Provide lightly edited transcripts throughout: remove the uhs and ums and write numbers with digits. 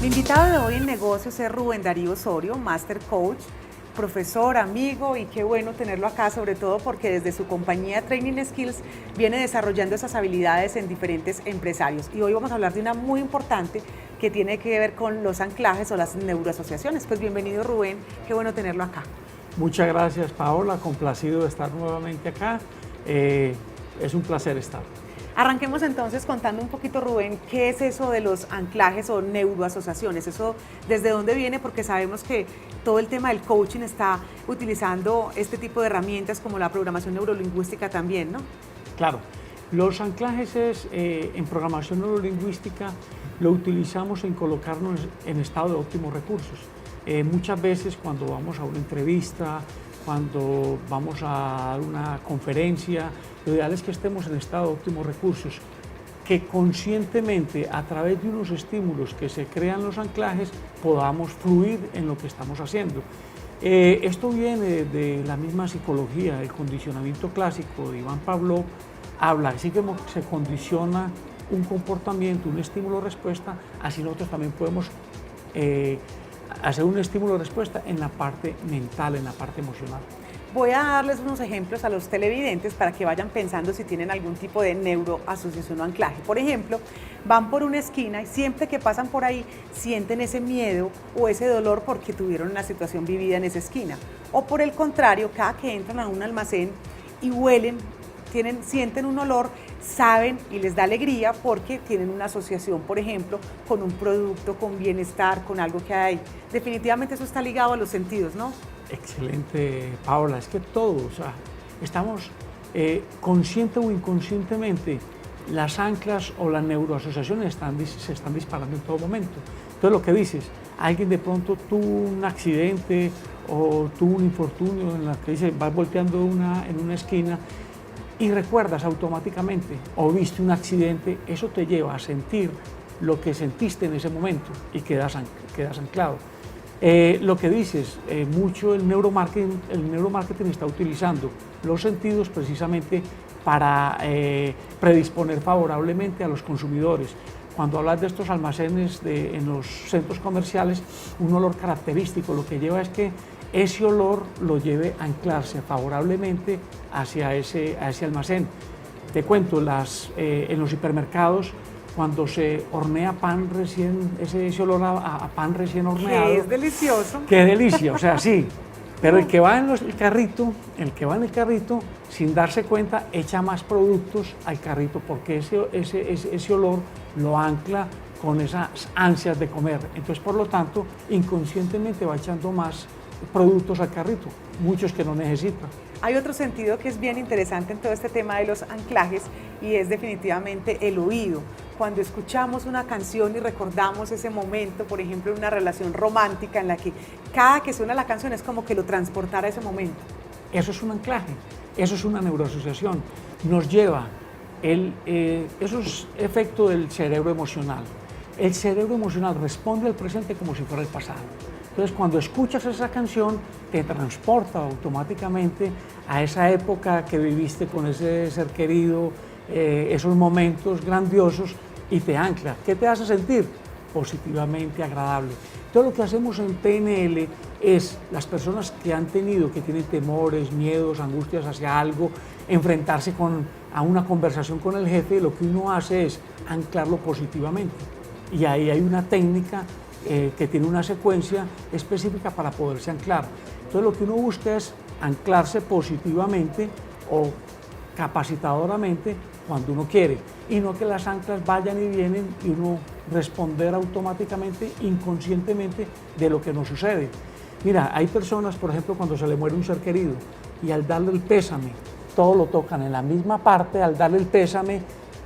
Mi invitado de hoy en negocios es Rubén Darío Osorio, Master Coach, profesor, amigo, y qué bueno tenerlo acá, sobre todo porque desde su compañía Training Skills viene desarrollando esas habilidades en diferentes empresarios. Y hoy vamos a hablar de una muy importante que tiene que ver con los anclajes o las neuroasociaciones. Pues bienvenido, Rubén, qué bueno tenerlo acá. Muchas gracias, Paola, complacido de estar nuevamente acá. Es un placer estar. Arranquemos entonces contando un poquito, Rubén, ¿qué es eso de los anclajes o neuroasociaciones? ¿Eso desde dónde viene? Porque sabemos que todo el tema del coaching está utilizando este tipo de herramientas como la programación neurolingüística también, ¿no? Claro, los anclajes en programación neurolingüística lo utilizamos en colocarnos en estado de óptimos recursos. Muchas veces cuando vamos a una entrevista, cuando vamos a dar una conferencia, lo ideal es que estemos en estado de óptimos recursos, que conscientemente a través de unos estímulos que se crean los anclajes podamos fluir en lo que estamos haciendo. Esto viene de la misma psicología, el condicionamiento clásico de Iván Pavlov, habla así que se condiciona un comportamiento, un estímulo-respuesta, así nosotros también podemos hacer un estímulo-respuesta en la parte mental, en la parte emocional. Voy a darles unos ejemplos a los televidentes para que vayan pensando si tienen algún tipo de neuroasociación o anclaje. Por ejemplo, van por una esquina y siempre que pasan por ahí sienten ese miedo o ese dolor porque tuvieron una situación vivida en esa esquina. O por el contrario, cada que entran a un almacén y huelen, sienten un olor, saben y les da alegría porque tienen una asociación, por ejemplo, con un producto, con bienestar, con algo que hay. Definitivamente eso está ligado a los sentidos, ¿no? Excelente, Paola. Es que todos, o sea, estamos consciente o inconscientemente, las anclas o las neuroasociaciones se están disparando en todo momento. Entonces lo que dices, alguien de pronto tuvo un accidente o tuvo un infortunio en la que dice, vas volteando en una esquina y recuerdas automáticamente o viste un accidente, eso te lleva a sentir lo que sentiste en ese momento y quedas anclado. Lo que dices, mucho el neuromarketing está utilizando los sentidos precisamente para predisponer favorablemente a los consumidores. Cuando hablas de estos almacenes en los centros comerciales, un olor característico lo que lleva es que ese olor lo lleve a anclarse favorablemente hacia ese almacén. Te cuento, en los hipermercados, cuando se hornea pan recién, ese olor a pan recién horneado. Que es delicioso. Qué delicia, o sea, sí. Pero el que va en el carrito, sin darse cuenta, echa más productos al carrito porque ese olor lo ancla con esas ansias de comer. Entonces, por lo tanto, inconscientemente va echando más productos al carrito, muchos que no necesita. Hay otro sentido que es bien interesante en todo este tema de los anclajes y es definitivamente el oído. Cuando escuchamos una canción y recordamos ese momento, por ejemplo, en una relación romántica en la que cada que suena la canción es como que lo transportara a ese momento. Eso es un anclaje, eso es una neuroasociación. Nos lleva, eso es efecto del cerebro emocional. El cerebro emocional responde al presente como si fuera el pasado. Entonces, cuando escuchas esa canción, te transporta automáticamente a esa época que viviste con ese ser querido, esos momentos grandiosos y te ancla. ¿Qué te hace sentir? Positivamente agradable. Todo lo que hacemos en PNL es las personas que tienen temores, miedos, angustias hacia algo, enfrentarse a una conversación con el jefe, lo que uno hace es anclarlo positivamente. Y ahí hay una técnica que tiene una secuencia específica para poderse anclar. Entonces lo que uno busca es anclarse positivamente o capacitadoramente cuando uno quiere y no que las anclas vayan y vienen y uno responder automáticamente, inconscientemente de lo que nos sucede. Mira, hay personas, por ejemplo, cuando se le muere un ser querido y al darle el pésame, todo lo tocan en la misma parte, al darle el pésame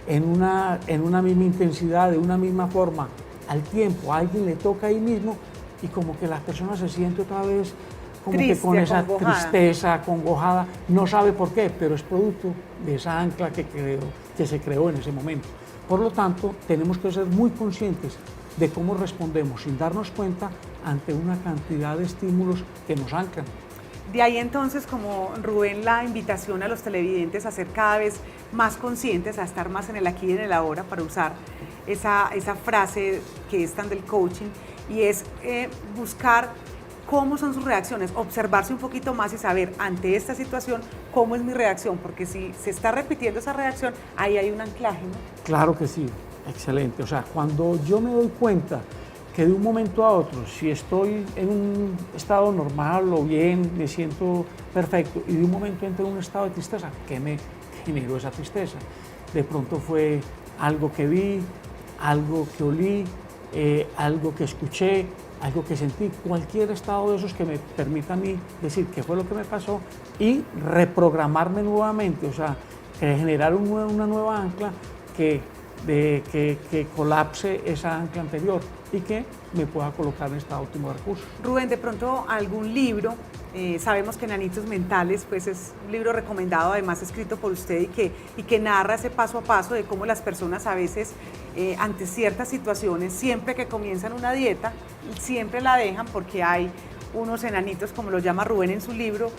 en una misma intensidad, de una misma forma, al tiempo, a alguien le toca ahí mismo y como que la persona se siente otra vez como triste, que con esa tristeza, acongojada, no sabe por qué, pero es producto de esa ancla que se creó en ese momento. Por lo tanto, tenemos que ser muy conscientes de cómo respondemos sin darnos cuenta ante una cantidad de estímulos que nos anclan. De ahí entonces, como Rubén, la invitación a los televidentes a ser cada vez más conscientes, a estar más en el aquí y en el ahora, para usar esa frase que es tan del coaching, y es buscar cómo son sus reacciones, observarse un poquito más y saber ante esta situación cómo es mi reacción, porque si se está repitiendo esa reacción, ahí hay un anclaje, ¿no? Claro que sí, excelente. O sea, cuando yo me doy cuenta que de un momento a otro, si estoy en un estado normal o bien, me siento perfecto, y de un momento entro en un estado de tristeza, ¿qué me generó esa tristeza? De pronto fue algo que vi, algo que olí, algo que escuché, algo que sentí, cualquier estado de esos que me permita a mí decir qué fue lo que me pasó y reprogramarme nuevamente, o sea, generar una nueva ancla que colapse esa ancla anterior y que me pueda colocar en estado óptimo de recursos. Rubén, de pronto algún libro, sabemos que Enanitos Mentales pues es un libro recomendado, además escrito por usted, y que narra ese paso a paso de cómo las personas a veces ante ciertas situaciones, siempre que comienzan una dieta, siempre la dejan porque hay unos enanitos, como lo llama Rubén en su libro,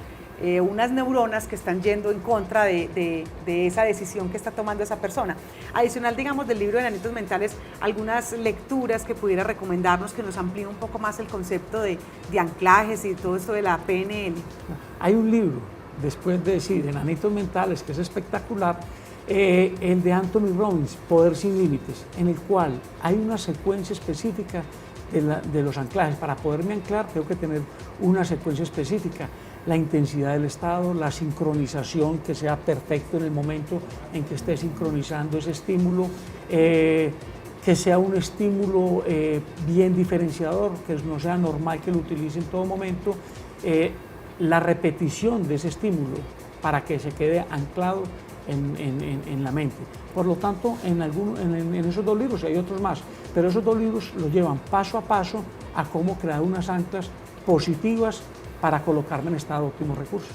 unas neuronas que están yendo en contra de esa decisión que está tomando esa persona. Adicional, digamos, del libro de Enanitos Mentales, algunas lecturas que pudiera recomendarnos que nos amplíen un poco más el concepto de anclajes y todo esto de la PNL. Hay un libro, después de decir Enanitos Mentales, que es espectacular, el de Anthony Robbins, Poder sin Límites, en el cual hay una secuencia específica de los anclajes. Para poderme anclar tengo que tener una secuencia específica, la intensidad del estado, la sincronización, que sea perfecto en el momento en que esté sincronizando ese estímulo, que sea un estímulo bien diferenciador, que no sea normal que lo utilice en todo momento, la repetición de ese estímulo para que se quede anclado en la mente. Por lo tanto, en esos dos libros, hay otros más, pero esos dos libros los llevan paso a paso a cómo crear unas anclas positivas para colocarme en estado óptimo de recursos.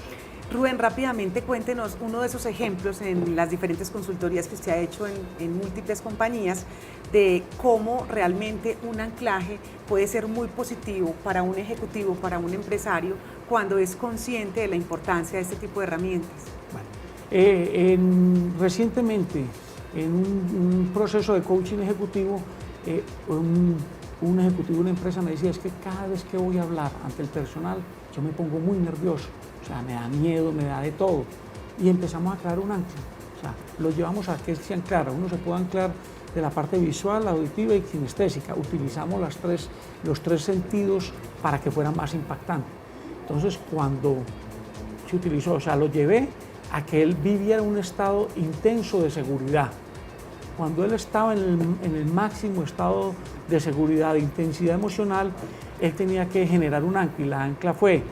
Rubén, rápidamente cuéntenos uno de esos ejemplos en las diferentes consultorías que usted ha hecho en múltiples compañías, de cómo realmente un anclaje puede ser muy positivo para un ejecutivo, para un empresario, cuando es consciente de la importancia de este tipo de herramientas. Bueno, recientemente, en un proceso de coaching ejecutivo, un ejecutivo de una empresa me decía, es que cada vez que voy a hablar ante el personal, yo me pongo muy nervioso, o sea, me da miedo, me da de todo. Y empezamos a crear un ancla, o sea, lo llevamos a que se anclara. Uno se puede anclar de la parte visual, auditiva y kinestésica. Utilizamos los tres sentidos para que fuera más impactante. Entonces, cuando se utilizó, o sea, lo llevé a que él viviera un estado intenso de seguridad. Cuando él estaba en el máximo estado de seguridad, de intensidad emocional, él tenía que generar un ancla, y la ancla fue: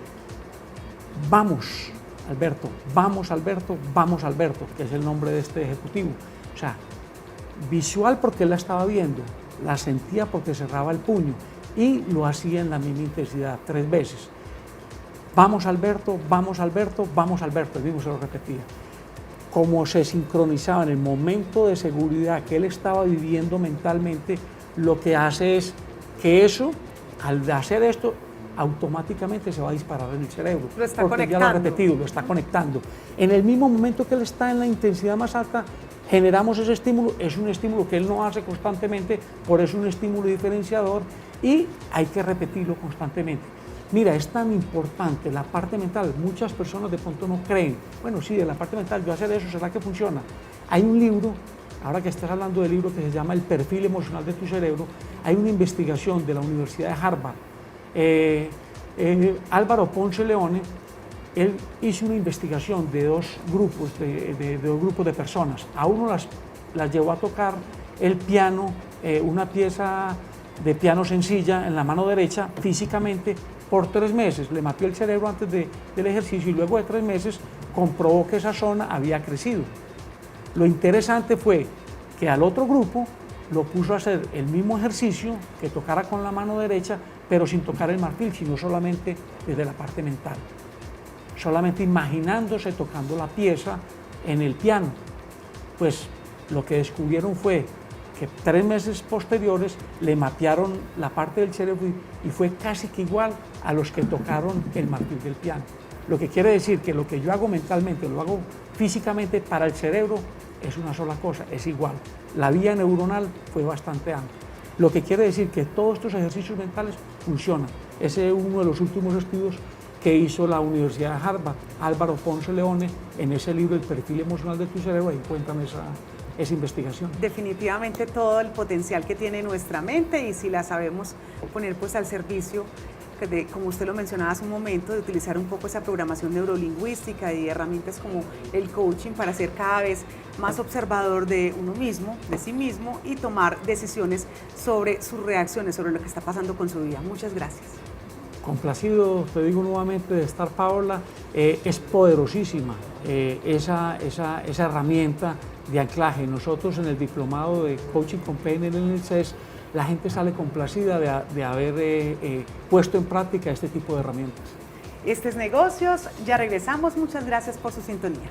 vamos, Alberto, vamos, Alberto, vamos, Alberto, que es el nombre de este ejecutivo. O sea, visual porque él la estaba viendo, la sentía porque cerraba el puño y lo hacía en la misma intensidad 3 veces. Vamos, Alberto, vamos, Alberto, vamos, Alberto, el mismo se lo repetía. Como se sincronizaba en el momento de seguridad que él estaba viviendo mentalmente, lo que hace es que eso, al hacer esto, automáticamente se va a disparar en el cerebro. Lo está porque conectando. ya lo ha repetido, lo está conectando. En el mismo momento que él está en la intensidad más alta, generamos ese estímulo. Es un estímulo que él no hace constantemente, por eso es un estímulo diferenciador y hay que repetirlo constantemente. Mira, es tan importante la parte mental. Muchas personas de pronto no creen, bueno, sí, de la parte mental, yo hacer eso, ¿será que funciona? Hay un libro, ahora que estás hablando del libro, que se llama El perfil emocional de tu cerebro. Hay una investigación de la Universidad de Harvard. Álvaro Ponce Leone, él hizo una investigación de dos grupos de personas. A uno las llevó a tocar el piano, una pieza de piano sencilla en la mano derecha, físicamente, por 3 meses. Le mapeó el cerebro antes del ejercicio y luego de 3 meses comprobó que esa zona había crecido. Lo interesante fue que al otro grupo lo puso a hacer el mismo ejercicio, que tocara con la mano derecha, pero sin tocar el marfil, sino solamente desde la parte mental. Solamente imaginándose tocando la pieza en el piano. Pues lo que descubrieron fue que 3 meses posteriores le mapearon la parte del cerebro y fue casi que igual a los que tocaron el marfil del piano. Lo que quiere decir que lo que yo hago mentalmente, lo hago físicamente, para el cerebro es una sola cosa, es igual. La vía neuronal fue bastante amplia. Lo que quiere decir que todos estos ejercicios mentales funcionan. Ese es uno de los últimos estudios que hizo la Universidad de Harvard, Álvaro Ponce Leone, en ese libro El perfil emocional de tu cerebro, ahí cuentan esa investigación. Definitivamente todo el potencial que tiene nuestra mente, y si la sabemos poner pues al servicio, como usted lo mencionaba hace un momento, de utilizar un poco esa programación neurolingüística y herramientas como el coaching para ser cada vez más observador de uno mismo, de sí mismo, y tomar decisiones sobre sus reacciones, sobre lo que está pasando con su vida. Muchas gracias. Complacido, te digo nuevamente, de estar, Paola. Es poderosísima esa herramienta de anclaje. Nosotros en el diplomado de Coaching con PNL en el CES, la gente sale complacida de haber puesto en práctica este tipo de herramientas. Este es Negocios, ya regresamos. Muchas gracias por su sintonía.